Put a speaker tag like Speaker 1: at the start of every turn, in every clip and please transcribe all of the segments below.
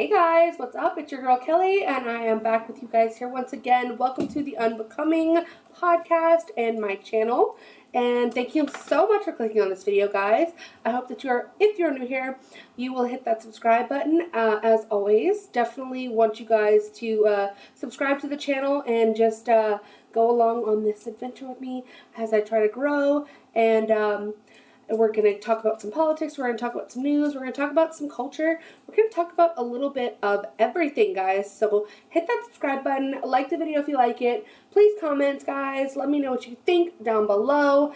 Speaker 1: Hey guys, what's up? It's your girl Kelly, and I am back with you guys here once again. Welcome to the Unbecoming podcast and my channel. And thank you so much for clicking on this video, guys. I hope that if you're new here, you will hit that subscribe button. As always, definitely want you guys to subscribe to the channel and just go along on this adventure with me as I try to grow. And we're going to talk about some politics, we're going to talk about some news, we're going to talk about some culture, we're going to talk about a little bit of everything, guys. So hit that subscribe button, like the video if you like it, please comment, guys, let me know what you think down below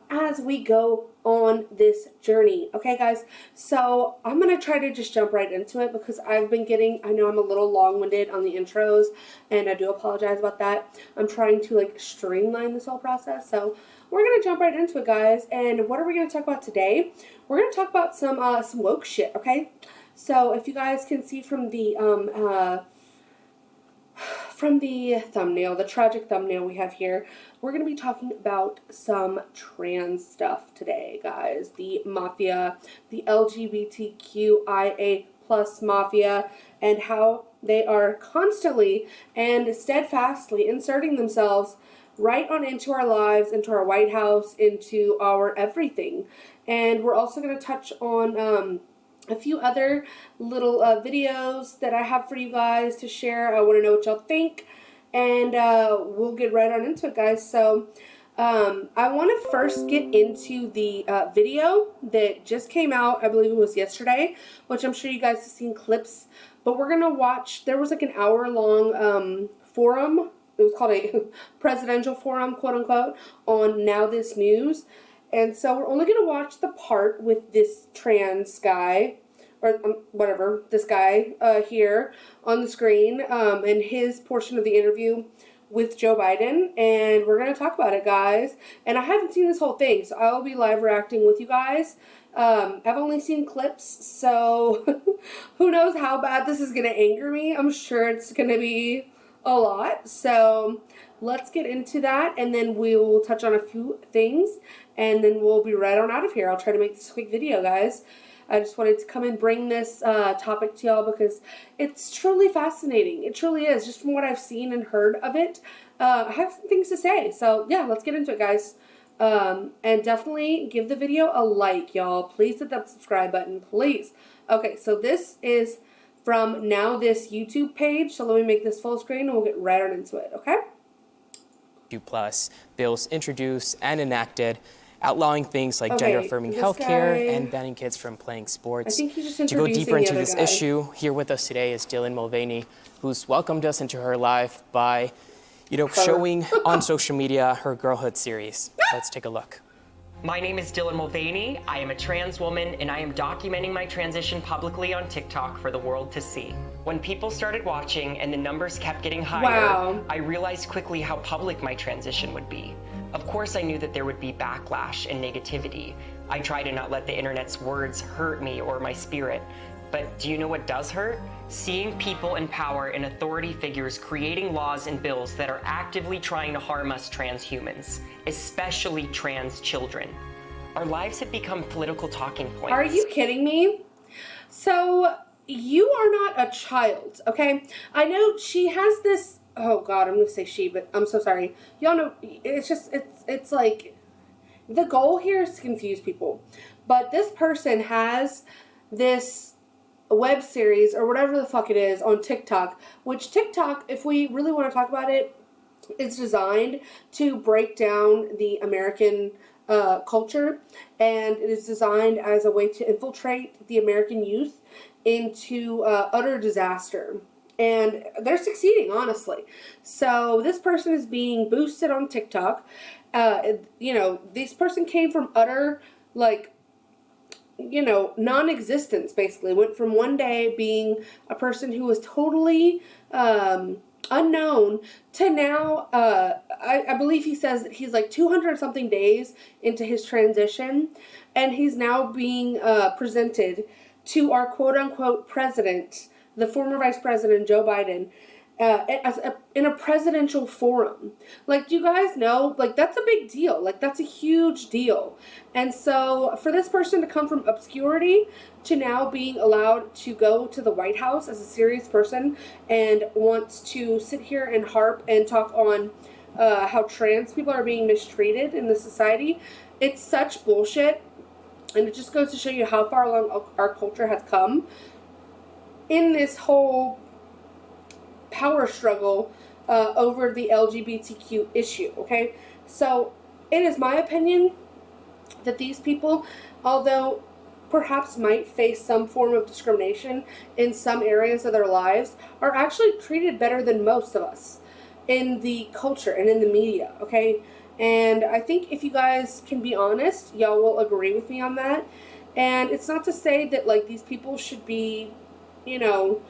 Speaker 1: as we go on this journey. Okay, guys, so I'm going to try to just jump right into it because I know I'm a little long-winded on the intros, and I do apologize about that. I'm trying to streamline this whole process, so we're going to jump right into it, guys. And what are we going to talk about today? We're going to talk about some woke shit, okay? So if you guys can see from the thumbnail, the tragic thumbnail we have here, we're going to be talking about some trans stuff today, guys. The mafia, the LGBTQIA plus mafia, and how they are constantly and steadfastly inserting themselves right on into our lives, into our White House, into our everything. And we're also going to touch on a few other little videos that I have for you guys to share. I want to know what y'all think, and we'll get right on into it, guys. So I want to first get into the video that just came out. I believe it was yesterday, which I'm sure you guys have seen clips, but we're going to watch. There was an hour-long forum. It was called a presidential forum, quote unquote, on Now This News. And so we're only going to watch the part with this trans guy, or whatever, this guy here on the screen, and his portion of the interview with Joe Biden. And we're going to talk about it, guys. And I haven't seen this whole thing, so I will be live reacting with you guys. I've only seen clips, so who knows how bad this is going to anger me. I'm sure it's going to be a lot. So let's get into that, and then we will touch on a few things, and then we'll be right on out of here. I'll try to make this a quick video, guys. I just wanted to come and bring this topic to y'all because it's truly fascinating. It truly is. Just from what I've seen and heard of it, I have some things to say. So yeah, let's get into it, guys. And definitely give the video a like, y'all. Please hit that subscribe button, please. Okay, so this is from Now This YouTube page. So let me make this full screen and we'll get right on into it, okay?
Speaker 2: Plus bills introduced and enacted outlawing things like gender-affirming healthcare and banning kids from playing sports.
Speaker 1: I think he's just
Speaker 2: to go deeper into
Speaker 1: this
Speaker 2: issue, here with us today is MULVANEY, who's welcomed us into her life by, showing on social media her girlhood series. Let's take a look.
Speaker 3: My name is MULVANEY. I am a trans woman, and I am documenting my transition publicly on TikTok for the world to see. When people started watching and the numbers kept getting higher, I realized quickly how public my transition would be. Of course, I knew that there would be backlash and negativity. I try to not let the internet's words hurt me or my spirit. But do you know what does hurt? Seeing people in power and authority figures creating laws and bills that are actively trying to harm us trans humans, especially trans children. Our lives have become political talking points.
Speaker 1: Are you kidding me? So you are not a child, okay? I know she has this, oh God, I'm going to say she, but I'm so sorry. Y'all know, it's like, the goal here is to confuse people. But this person has this web series or whatever the fuck it is on TikTok, which TikTok, if we really want to talk about it, is designed to break down the American culture, and it is designed as a way to infiltrate the American youth into utter disaster. And they're succeeding, honestly. So this person is being boosted on TikTok. This person came from utter, non-existence, basically. Went from one day being a person who was totally unknown to now, I believe he says that he's 200 something days into his transition, and he's now being presented to our quote-unquote president, the former Vice President Joe Biden, in a presidential forum. Like, do you guys know? Like, that's a big deal. Like, that's a huge deal. And so for this person to come from obscurity to now being allowed to go to the White House as a serious person and wants to sit here and harp and talk on how trans people are being mistreated in the society, it's such bullshit. And it just goes to show you how far along our culture has come in this whole power struggle over the LGBTQ issue, okay? So it is my opinion that these people, although perhaps might face some form of discrimination in some areas of their lives, are actually treated better than most of us in the culture and in the media, okay? And I think if you guys can be honest, y'all will agree with me on that. And it's not to say that, like, these people should be, you know,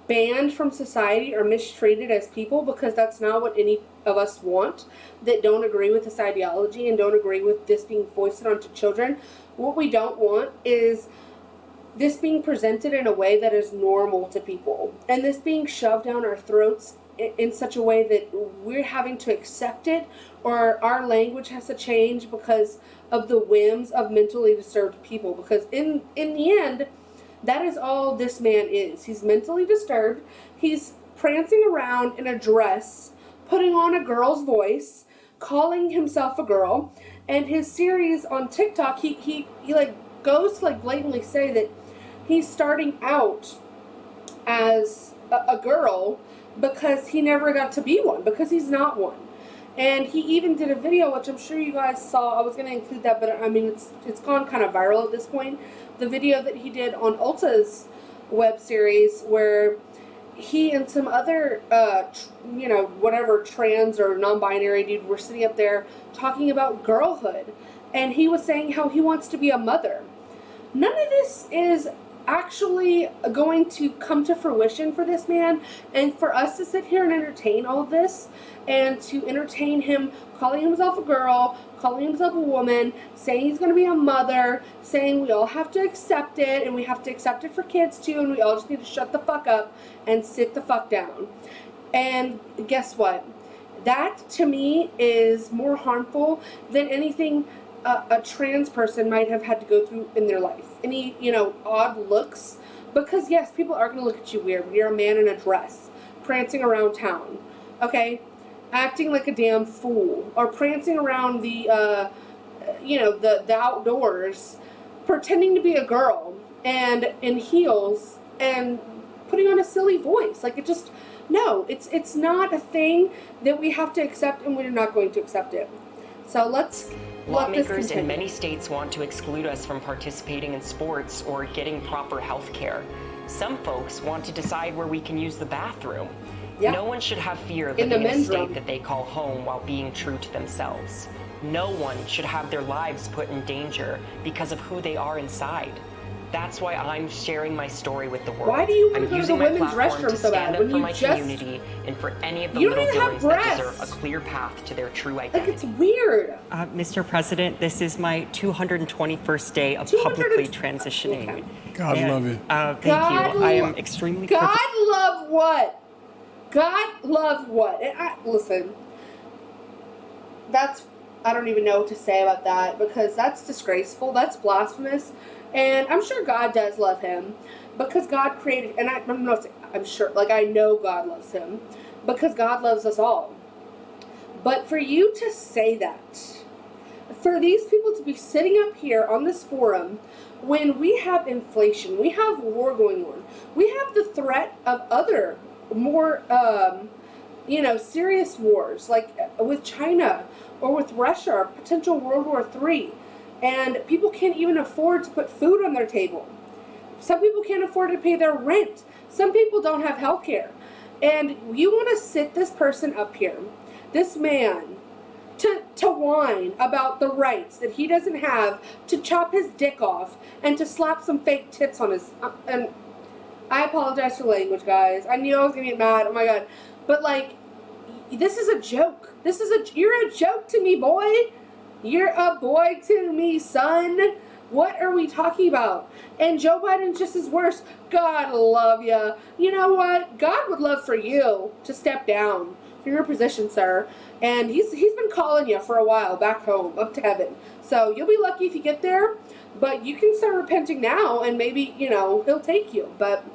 Speaker 1: banned from society or mistreated as people, because that's not what any of us want that don't agree with this ideology and don't agree with this being foisted onto children. What we don't want is this being presented in a way that is normal to people, and this being shoved down our throats in such a way that we're having to accept it, or our language has to change because of the whims of mentally disturbed people. Because in the end, that is all this man is. He's mentally disturbed. He's prancing around in a dress, putting on a girl's voice, calling himself a girl. And his series on TikTok, he like goes to like blatantly say that he's starting out as a girl because he never got to be one, because he's not one. And he even did a video, which I'm sure you guys saw. I was going to include that, but I mean, it's gone kind of viral at this point. The video that he did on Ulta's web series, where he and some other, whatever trans or non-binary dude were sitting up there talking about girlhood. And he was saying how he wants to be a mother. None of this is actually going to come to fruition for this man, and for us to sit here and entertain all of this, and to entertain him calling himself a girl, calling himself a woman, saying he's going to be a mother, saying we all have to accept it, and we have to accept it for kids too, and we all just need to shut the fuck up and sit the fuck down. And guess what? That, to me, is more harmful than anything a trans person might have had to go through in their life. Any, odd looks. Because, yes, people are going to look at you weird when you're a man in a dress, prancing around town, okay? Acting like a damn fool. Or prancing around the outdoors, pretending to be a girl, and in heels, and putting on a silly voice. Like, it's not a thing that we have to accept, and we're not going to accept it. So let's
Speaker 3: Lawmakers in many states want to exclude us from participating in sports or getting proper health care. Some folks want to decide where we can use the bathroom.
Speaker 1: Yeah.
Speaker 3: No one should have fear living in a state that they call home while being true to themselves. No one should have their lives put in danger because of who they are inside. That's why I'm sharing my story with the world.
Speaker 1: Why do you want to go to the women's
Speaker 3: restroom
Speaker 1: so bad when
Speaker 3: for
Speaker 1: you
Speaker 3: my community and for any of the
Speaker 1: you
Speaker 3: little
Speaker 1: don't even have
Speaker 3: villains that
Speaker 1: breasts.
Speaker 3: deserve a clear path to their true identity.
Speaker 1: Like, it's weird.
Speaker 3: Mr. President, this is my 221st day of publicly transitioning.
Speaker 1: Okay.
Speaker 4: God love you.
Speaker 3: Thank you. I am extremely
Speaker 1: God love what? God love what? Listen, I don't even know what to say about that, because that's disgraceful. That's blasphemous. And I'm sure God does love him, because God created, and I'm sure, like, I know God loves him, because God loves us all. But for you to say that, for these people to be sitting up here on this forum when we have inflation, we have war going on, we have the threat of other more, serious wars, like with China or with Russia, or potential World War III. And people can't even afford to put food on their table. Some people can't afford to pay their rent. Some people don't have health care. And you want to sit this person up here, this man, to whine about the rights that he doesn't have to chop his dick off and to slap some fake tits on his... and I apologize for language, guys. I knew I was going to get mad. Oh my God. But, like, this is a joke. You're a joke to me, boy. You're a boy to me, son. What are we talking about? And Joe Biden's just as worse. God love ya. You know what? God would love for you to step down from your position, sir. And he's been calling you for a while back home, up to heaven. So you'll be lucky if you get there. But you can start repenting now, and maybe, you know, he'll take you. But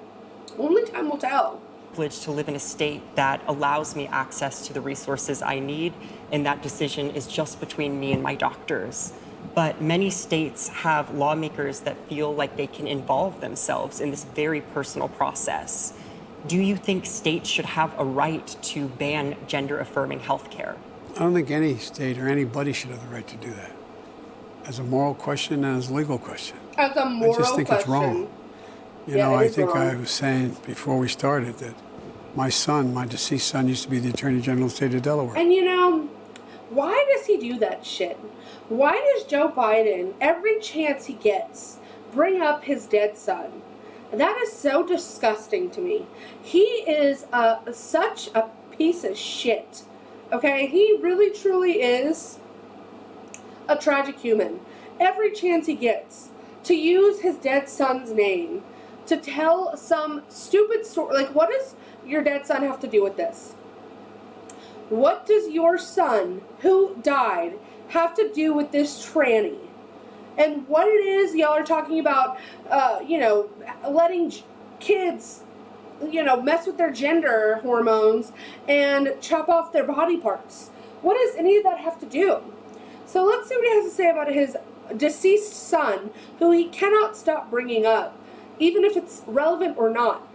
Speaker 1: only time will tell.
Speaker 3: Privileged to live in a state that allows me access to the resources I need, and that decision is just between me and my doctors. But many states have lawmakers that feel like they can involve themselves in this very personal process. Do you think states should have a right to ban gender-affirming health care?
Speaker 4: I don't think any state or anybody should have the right to do that. As a moral question and as a legal question.
Speaker 1: As a moral
Speaker 4: I just think
Speaker 1: question.
Speaker 4: it's wrong. You know, I think I was saying before we started that my son, my deceased son, used to be the Attorney General of the state of Delaware.
Speaker 1: And you know, why does he do that shit? Why does Joe Biden, every chance he gets, bring up his dead son? That is so disgusting to me. He is such a piece of shit. Okay? He really, truly is a tragic human. Every chance he gets to use his dead son's name to tell some stupid story. Like, what does your dead son have to do with this? What does your son, who died, have to do with this tranny? And what it is y'all are talking about, you know, letting kids, you know, mess with their gender hormones and chop off their body parts. What does any of that have to do? So let's see what he has to say about his deceased son, who he cannot stop bringing up, even if it's relevant or not.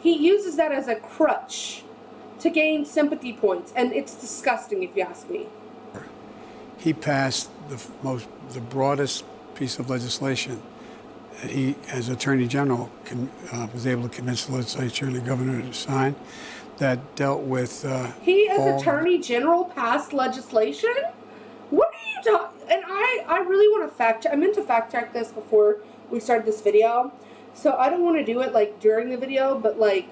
Speaker 1: He uses that as a crutch to gain sympathy points, and it's disgusting if you ask me.
Speaker 4: He passed the broadest piece of legislation that he, as Attorney General, was able to convince the legislature and the governor to sign that dealt with.
Speaker 1: He, as Attorney General, passed legislation? What are you talking? And I really want to fact check. I meant to fact check this before we started this video, so I don't want to do it like during the video, but like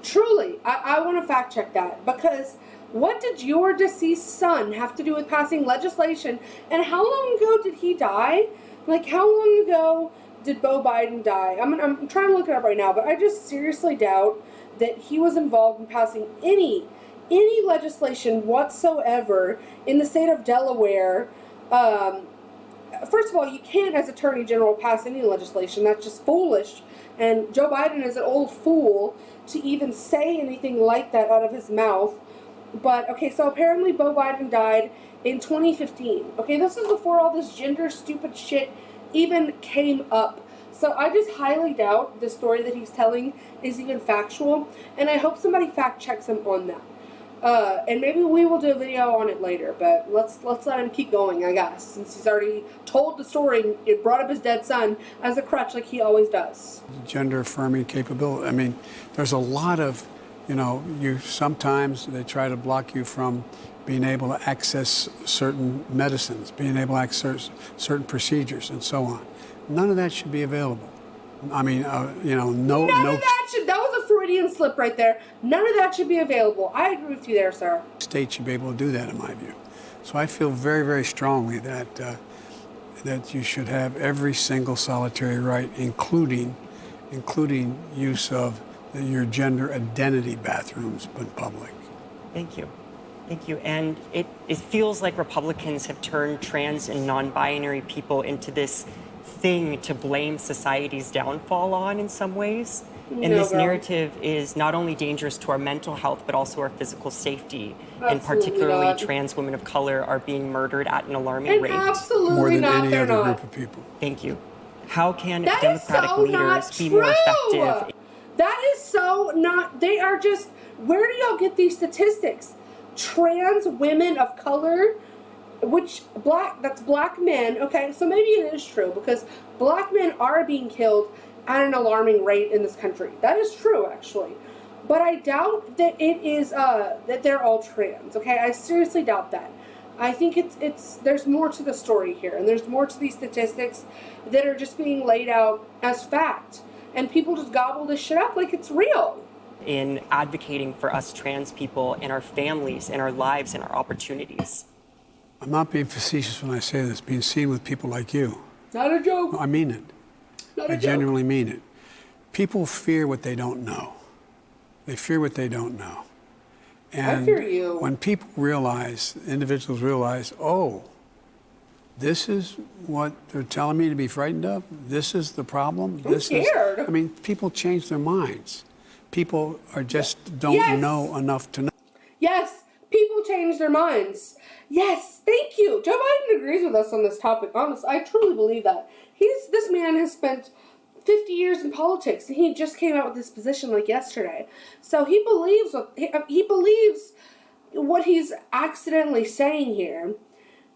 Speaker 1: truly, I want to fact check that, because what did your deceased son have to do with passing legislation? And how long ago did he die? Like, how long ago did Beau Biden die? I'm trying to look it up right now, but I just seriously doubt that he was involved in passing any legislation whatsoever in the state of Delaware. First of all, you can't, as Attorney General, pass any legislation. That's just foolish. And Joe Biden is an old fool to even say anything like that out of his mouth. But, okay, so apparently Beau Biden died in 2015. Okay, this is before all this gender stupid shit even came up. So I just highly doubt the story that he's telling is even factual. And I hope somebody fact checks him on that. And maybe we will do a video on it later, but let's let him keep going, I guess, since he's already told the story. It brought up his dead son as a crutch like he always does.
Speaker 4: Gender affirming capability. I mean, there's a lot of, you know, sometimes they try to block you from being able to access certain medicines, being able to access certain procedures, and so on. None of that should be available. I mean, you know, no.
Speaker 1: That was a Freudian slip right there. None of that should be available. I agree with you there, sir.
Speaker 4: State should be able to do that, in my view. So I feel very, very strongly that that you should have every single solitary right, including use of your gender identity bathrooms in public.
Speaker 3: Thank you. Thank you. And it feels like Republicans have turned trans and non-binary people into this thing to blame society's downfall on in some ways. And this narrative is not only dangerous to our mental health, but also our physical safety. And particularly trans women of color are being murdered at an alarming rate.
Speaker 1: Absolutely
Speaker 4: more than
Speaker 1: not.
Speaker 4: any other group of people.
Speaker 3: Thank you. How can
Speaker 1: that
Speaker 3: Democratic leaders be more effective?
Speaker 1: That is so not. They are just. Where do y'all get these statistics? Trans women of color, that's black men. Okay, so maybe it is true, because black men are being killed at an alarming rate in this country. That is true, actually. But I doubt that it is that they're all trans. Okay, I seriously doubt that. I think there's more to the story here, and there's more to these statistics that are just being laid out as fact, and people just gobble this shit up like it's real.
Speaker 3: In advocating for us trans people and our families and our lives and our opportunities.
Speaker 4: I'm not being facetious when I say this. Being seen with people like you,
Speaker 1: Not a joke.
Speaker 4: I mean it.
Speaker 1: Not
Speaker 4: I
Speaker 1: a joke.
Speaker 4: genuinely mean it. People fear what they don't know. They fear what they don't know. And
Speaker 1: I fear you.
Speaker 4: when people realize, individuals realize, oh, this is what they're telling me to be frightened of. This is the problem.
Speaker 1: I'm scared.
Speaker 4: I mean, people change their minds. People are just don't know enough to know.
Speaker 1: Yes, people change their minds. Yes, thank you. Joe Biden agrees with us on this topic. Honestly, I truly believe that. This man has spent 50 years in politics, and he just came out with this position like yesterday. So he believes what he's accidentally saying here.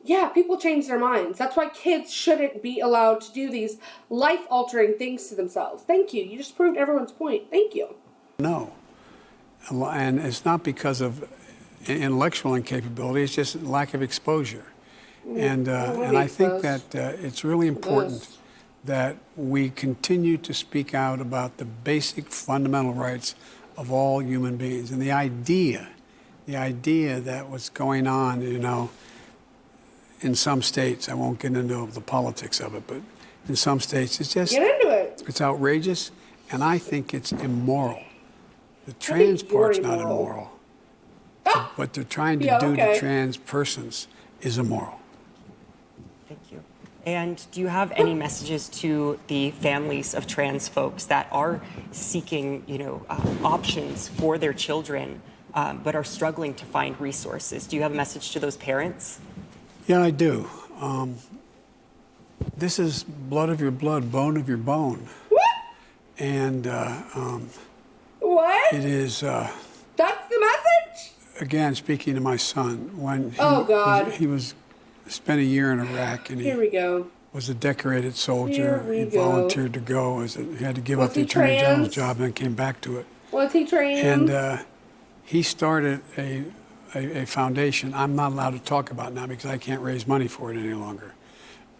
Speaker 1: Yeah, people change their minds. That's why kids shouldn't be allowed to do these life-altering things to themselves. Thank you. You just proved everyone's point. Thank you.
Speaker 4: No. And it's not because of intellectual incapability, it's just lack of exposure. And I think that it's really important that we continue to speak out about the basic fundamental rights of all human beings. And the idea that what's going on, in some states, I won't get into the politics of it, but in some states, it's just...
Speaker 1: Get into it.
Speaker 4: It's outrageous, and I think it's immoral. The trans part's not immoral. What they're trying to do to trans persons is immoral.
Speaker 3: Thank you. And do you have any messages to the families of trans folks that are seeking, options for their children, but are struggling to find resources? Do you have a message to those parents?
Speaker 4: Yeah, I do. This is blood of your blood, bone of your bone.
Speaker 1: What?
Speaker 4: And
Speaker 1: what?
Speaker 4: it is...
Speaker 1: That's the message?
Speaker 4: Again, speaking to my son, when he spent a year in Iraq, and
Speaker 1: Here we go.
Speaker 4: was a decorated soldier.
Speaker 1: Here we
Speaker 4: He
Speaker 1: go.
Speaker 4: volunteered to go. He had to give
Speaker 1: Was
Speaker 4: up the
Speaker 1: he
Speaker 4: Attorney General's
Speaker 1: trans?
Speaker 4: job and then came back to it.
Speaker 1: Was he trans?
Speaker 4: And he started a foundation I'm not allowed to talk about now because I can't raise money for it any longer.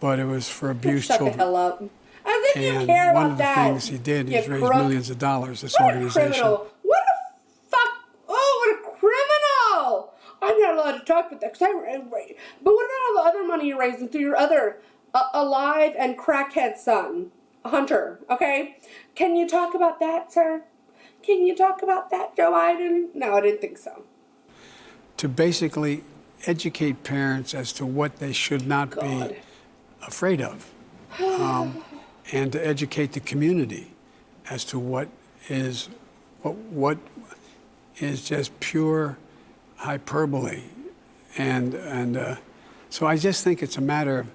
Speaker 4: But it was for abused
Speaker 1: Shut
Speaker 4: children.
Speaker 1: the hell up. I think you
Speaker 4: And
Speaker 1: care
Speaker 4: one
Speaker 1: about
Speaker 4: of the
Speaker 1: that.
Speaker 4: things he did is raise millions of dollars, this
Speaker 1: What
Speaker 4: organization.
Speaker 1: a criminal. What a fuck. Oh, what a criminal. I'm not allowed to talk about that. But what about all the other money you're raising through your other alive and crackhead son, Hunter? Okay? Can you talk about that, sir? Can you talk about that, Joe Biden? No, I didn't think so.
Speaker 4: To basically educate parents as to what they should not be afraid of. And to educate the community as to what is just pure hyperbole. And so I just think it's a matter of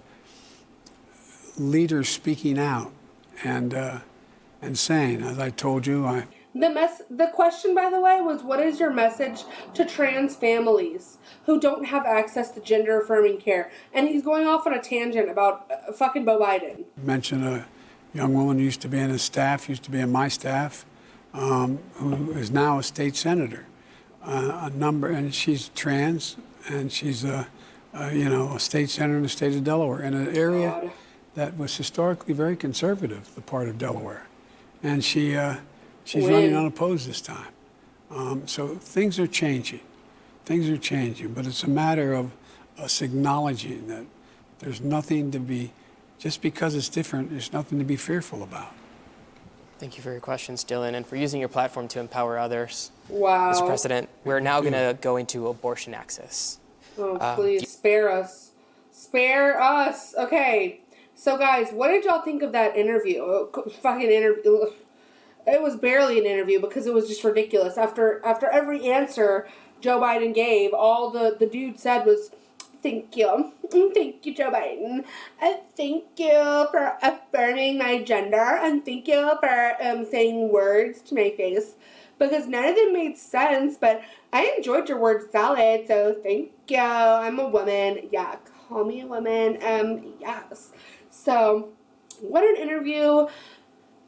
Speaker 4: leaders speaking out and saying, as I told you,
Speaker 1: The question, by the way, was what is your message to trans families who don't have access to gender-affirming care? And he's going off on a tangent about fucking Beau Biden.
Speaker 4: Mention a young woman who used to be in his staff, used to be in my staff, who is now a state senator. And she's trans, and she's a state senator in the state of Delaware, in an area that was historically very conservative, the part of Delaware. And she's running unopposed this time. So things are changing. Things are changing, but it's a matter of us acknowledging that there's nothing to be, just because it's different, there's nothing to be fearful about.
Speaker 2: Thank you for your questions, Dylan, and for using your platform to empower others.
Speaker 1: Wow.
Speaker 2: Mr. President, we're now going to go into abortion access.
Speaker 1: Oh, please, spare us. Spare us. Okay. So, guys, what did y'all think of that interview? Fucking interview. It was barely an interview because it was just ridiculous. After every answer Joe Biden gave, all the dude said was, "Thank you. Thank you, Joe Biden. And thank you for affirming my gender. And thank you for saying words to my face." Because none of them made sense, but I enjoyed your word salad, so thank you. I'm a woman. Yeah, call me a woman. Yes. So, what an interview.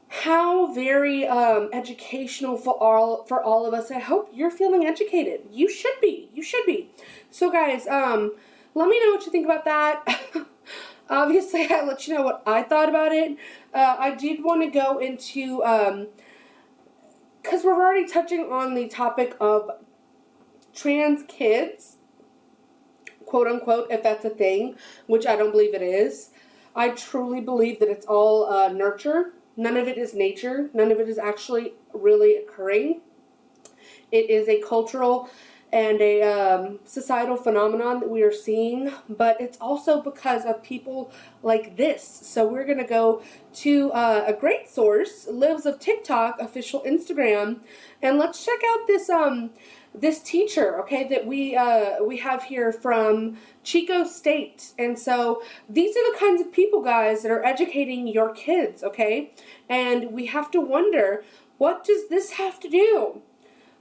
Speaker 1: How very educational for all of us. I hope you're feeling educated. You should be. You should be. So, guys, let me know what you think about that. Obviously, I'll let you know what I thought about it. I did want to go into, because we're already touching on the topic of trans kids, quote unquote, if that's a thing, which I don't believe it is. I truly believe that it's all nurture. None of it is nature. None of it is actually really occurring. It is a cultural and a societal phenomenon that we are seeing, but it's also because of people like this. So we're going to go to a great source, Lives of TikTok, official Instagram, and let's check out this teacher, okay, that we have here from Chico State. And so these are the kinds of people, guys, that are educating your kids, okay? And we have to wonder, what does this have to do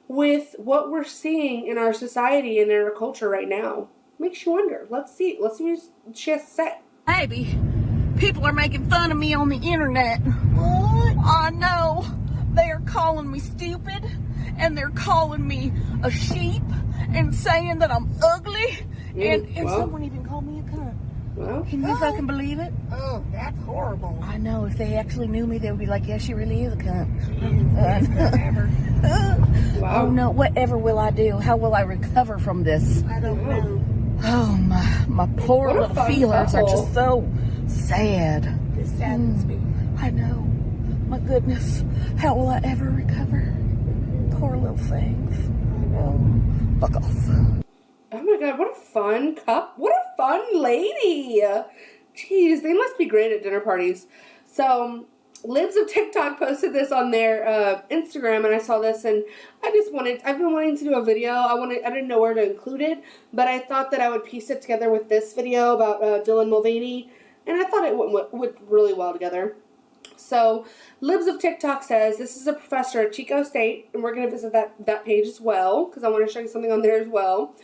Speaker 1: with what we're seeing in our society and in our culture right now? Makes you wonder. Let's see what she has to say.
Speaker 5: Baby, people are making fun of me on the internet. What? I know. They're calling me stupid, and they're calling me a sheep, and saying that I'm ugly, and someone even called me a cunt.
Speaker 1: Well,
Speaker 5: Can you fucking believe it?
Speaker 6: Oh, that's horrible.
Speaker 5: I know. If they actually knew me, they would be like, yeah, she really is a cunt.
Speaker 1: wow.
Speaker 5: Oh, no. Whatever will I do? How will I recover from this?
Speaker 6: I don't know.
Speaker 5: Oh, my poor
Speaker 1: What a
Speaker 5: little
Speaker 1: fun
Speaker 5: feelers are
Speaker 1: couple.
Speaker 5: just so sad.
Speaker 6: This saddens me.
Speaker 5: I know. My goodness. How will I ever recover? Poor little things. Oh, fuck off.
Speaker 1: Oh my god, what a fun what a fun lady. Jeez, they must be great at dinner parties. So, Libs of TikTok posted this on their Instagram, and I saw this, and I've been wanting to do a video. I didn't know where to include it, but I thought that I would piece it together with this video about Dylan Mulvaney, and I thought it went really well together. So, Libs of TikTok says, this is a professor at Chico State, and we're going to visit that page as well, because I want to show you something on there as well.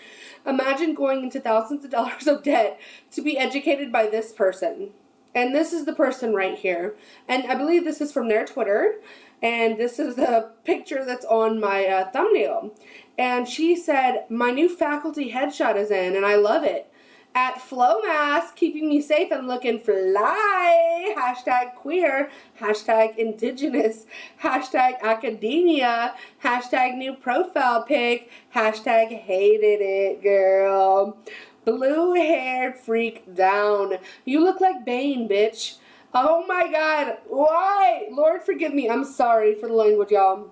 Speaker 1: Imagine going into thousands of dollars of debt to be educated by this person. And this is the person right here. And I believe this is from their Twitter. And this is the picture that's on my thumbnail. And she said, my new faculty headshot is in, and I love it. At Flowmass, keeping me safe and looking fly. Hashtag queer. Hashtag indigenous. Hashtag academia. Hashtag new profile pic. Hashtag hated it, girl. Blue-haired freak down. You look like Bane, bitch. Oh my god. Why? Lord forgive me. I'm sorry for the language, y'all.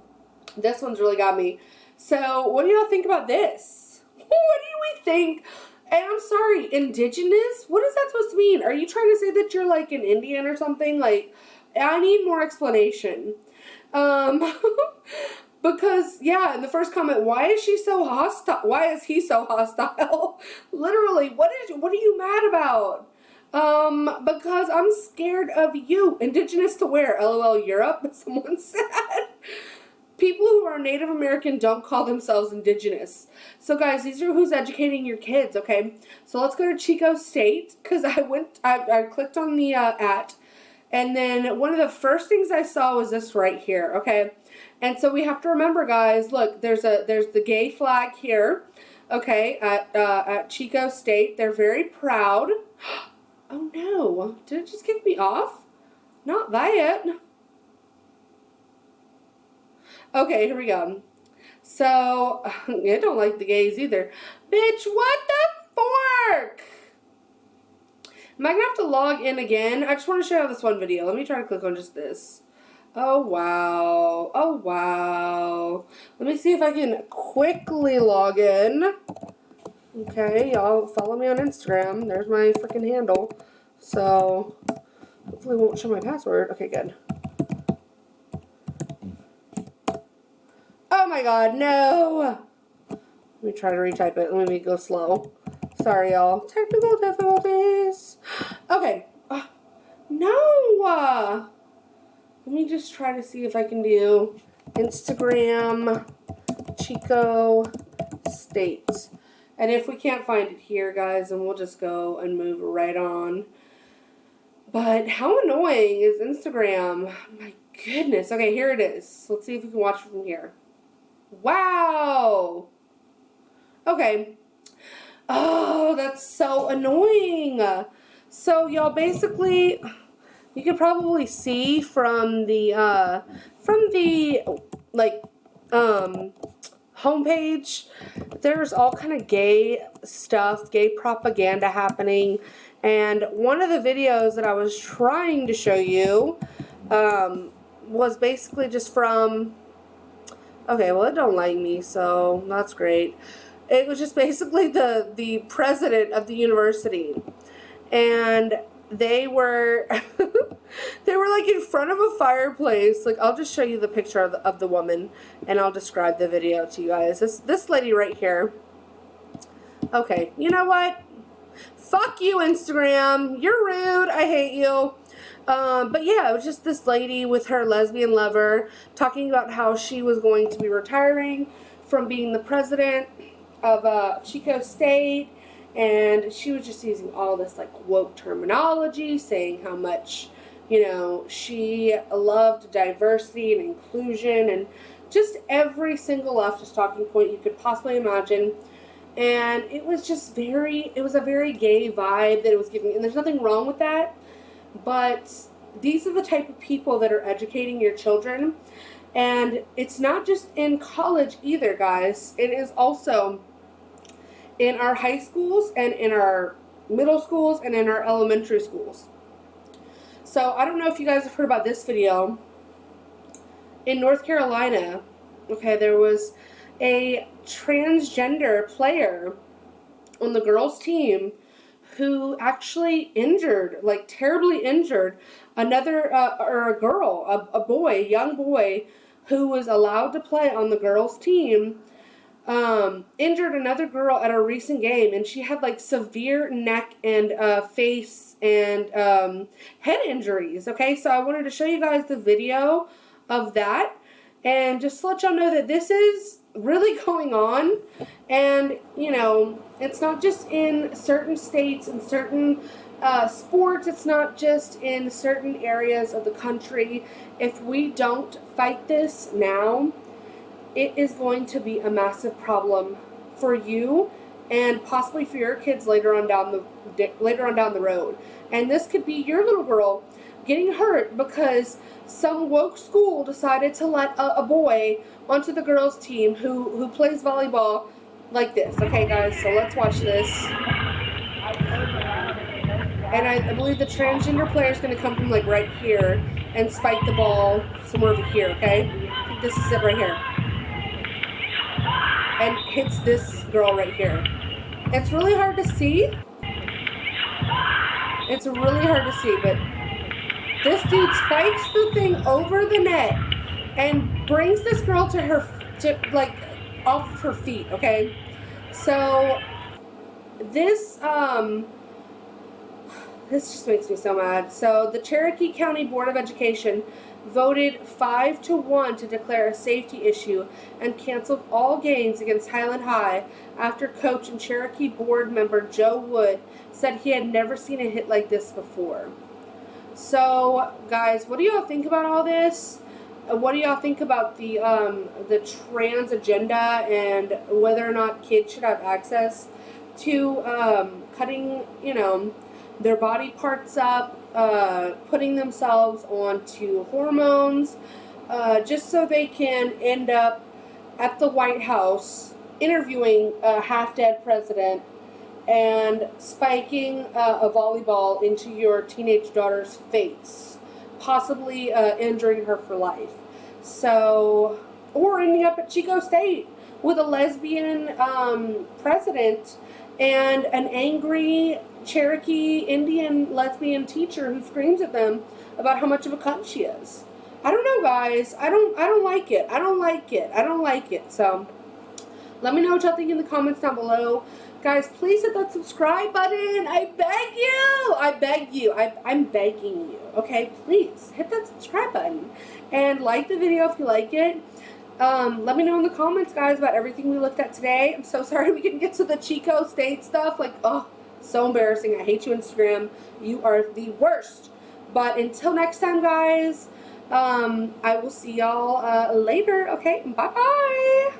Speaker 1: This one's really got me. So, what do y'all think about this? What do we think? And I'm sorry, indigenous? What is that supposed to mean? Are you trying to say that you're like an Indian or something? Like, I need more explanation. Because, yeah, in the first comment, why is she so hostile? Why is he so hostile? Literally, what are you mad about? Because I'm scared of you. Indigenous to where? LOL Europe, someone said. People who are Native American don't call themselves indigenous. So guys, these are who's educating your kids, okay? So let's go to Chico State, because I clicked on the at, and then one of the first things I saw was this right here, okay? And so we have to remember, guys, look, there's the gay flag here, okay, at Chico State. They're very proud. Oh no, did it just kick me off? Not that. Okay, here we go. So, I don't like the gays either. Bitch, what the fork? Am I going to have to log in again? I just want to show you this one video. Let me try to click on just this. Oh, wow. Oh, wow. Let me see if I can quickly log in. Okay, y'all follow me on Instagram. There's my freaking handle. So, hopefully it won't show my password. Okay, good. Oh my god, no! Let me try to retype it. Let me go slow. Sorry, y'all. Technical difficulties. Okay. No! Let me just try to see if I can do Instagram Chico State. And if we can't find it here, guys, then we'll just go and move right on. But how annoying is Instagram? My goodness. Okay, here it is. Let's see if we can watch it from here. Wow. Okay. Oh, that's so annoying. So, y'all, basically, you can probably see from the homepage, there's all kind of gay stuff, gay propaganda happening, And one of the videos that I was trying to show you was basically just from, okay, well, it don't like me, so that's great. It was just basically the president of the university. And they were they were like in front of a fireplace. Like, I'll just show you the picture of the woman, and I'll describe the video to you guys. This lady right here. Okay, you know what? Fuck you, Instagram. You're rude. I hate you. But yeah, it was just this lady with her lesbian lover talking about how she was going to be retiring from being the president of Chico State. And she was just using all this like woke terminology, saying how much, you know, she loved diversity and inclusion and just every single leftist talking point you could possibly imagine. And it was just it was a very gay vibe that it was giving. And there's nothing wrong with that. But these are the type of people that are educating your children. And it's not just in college either, guys. It is also in our high schools and in our middle schools and in our elementary schools. So I don't know if you guys have heard about this video. In North Carolina, okay, there was a transgender player on the girls' team who actually injured, like terribly injured, another, or a girl, a boy, a young boy, who was allowed to play on the girls' team, injured another girl at a recent game, and she had like severe neck and face and head injuries. Okay, so I wanted to show you guys the video of that, and just to let y'all know that this is really going on. And you know, it's not just in certain states and certain sports. It's not just in certain areas of the country. If we don't fight this now, it is going to be a massive problem for you and possibly for your kids later on down the road. And this could be your little girl getting hurt because some woke school decided to let a boy onto the girls' team who plays volleyball like this. Okay, guys, so let's watch this. And I believe the transgender player is going to come from like right here and spike the ball somewhere over here, okay? I think this is it right here. And hits this girl right here. It's really hard to see. It's really hard to see, but this dude spikes the thing over the net and brings this girl to like off of her feet, okay? So this just makes me so mad. So the Cherokee County Board of Education voted 5-1 to declare a safety issue and canceled all games against Highland High after coach and Cherokee board member Joe Wood said he had never seen a hit like this before. So, guys, what do y'all think about all this? What do y'all think about the trans agenda and whether or not kids should have access to cutting, you know, their body parts up, putting themselves onto hormones, just so they can end up at the White House interviewing a half-dead president and spiking a volleyball into your teenage daughter's face, possibly injuring her for life. So, or ending up at Chico State with a lesbian president and an angry Cherokee Indian lesbian teacher who screams at them about how much of a cunt she is. I don't know, guys. I don't like it. I don't like it. I don't like it. So let me know what y'all think in the comments down below. Guys, please hit that subscribe button. I beg you. I beg you. I'm begging you. Okay, please hit that subscribe button and like the video if you like it. Let me know in the comments, guys, about everything we looked at today. I'm so sorry we couldn't get to the Chico State stuff. Like, oh, so embarrassing. I hate you, Instagram. You are the worst. But until next time, guys, I will see y'all later. Okay, bye-bye.